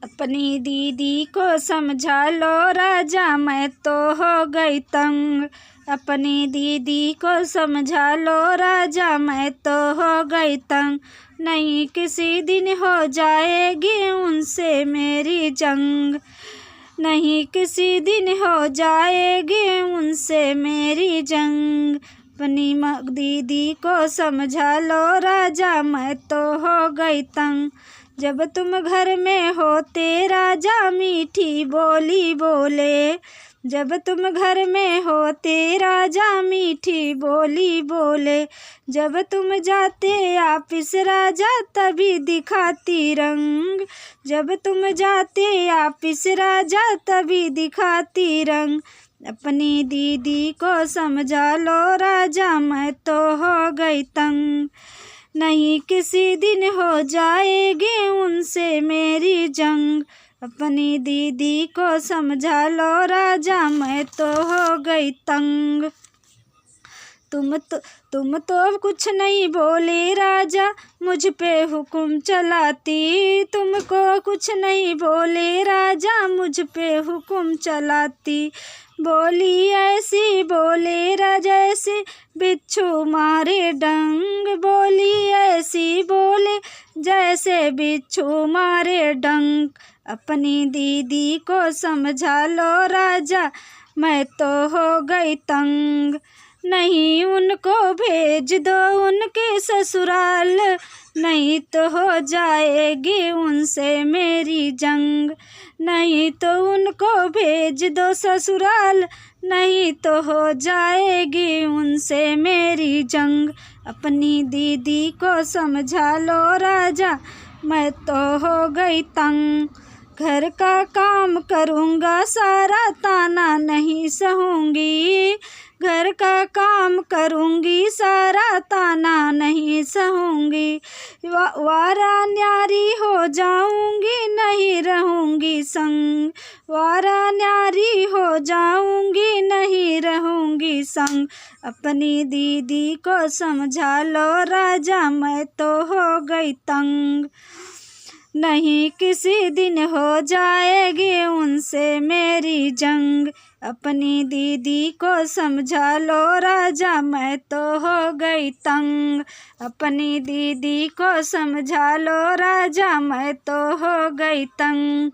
अपनी दीदी को समझा लो राजा, मैं तो हो गई तंग। अपनी दीदी को समझा लो राजा, मैं तो हो गई तंग। नहीं किसी दिन हो जाएगी उनसे मेरी जंग। नहीं किसी दिन हो जाएगी उनसे मेरी जंग। अपनी दीदी को समझा लो राजा, मैं तो हो गई तंग। जब तुम घर में होते राजा मीठी बोली बोले। जब तुम घर में होते राजा मीठी बोली बोले। जब तुम जाते ऑफिस राजा तभी दिखाती रंग। जब तुम जाते ऑफिस राजा तभी दिखाती रंग। अपनी दीदी को समझा लो राजा, मैं तो हो गई तंग। नहीं किसी दिन हो जाएगी उनसे मेरी जंग। अपनी दीदी को समझा लो राजा, मैं तो हो गई तंग। तुम तो कुछ नहीं बोले राजा, मुझ पे हुक्म चलाती। तुमको कुछ नहीं बोले राजा, मुझ पे हुक्म चलाती। बोली ऐसी बोले राजा ऐसे बिच्छू मारे डंग। बोली ऐसी बोले जैसे बिच्छू मारे डंग। अपनी दीदी को समझा लो राजा, मैं तो हो गई तंग। नहीं उनको भेज दो उनके ससुराल, नहीं तो हो जाएगी उनसे मेरी जंग। नहीं तो उनको भेज दो ससुराल, नहीं तो हो जाएगी उनसे मेरी जंग। अपनी दीदी को समझा लो राजा, मैं तो हो गई तंग। घर का काम करूँगा सारा, ताना नहीं सहूँगी। घर का काम करूँगी सारा, ताना नहीं सहूँगी। वारा न्यारी हो जाऊँगी, नहीं रहूँगी संग। वारा न्यारी हो जाऊँगी, नहीं रहूँगी संग। अपनी दीदी को समझा लो राजा, मैं तो हो गई तंग। नहीं किसी दिन हो जाएगी उनसे मेरी जंग। अपनी दीदी को समझा लो राजा, मैं तो हो गई तंग। अपनी दीदी को समझा लो राजा, मैं तो हो गई तंग।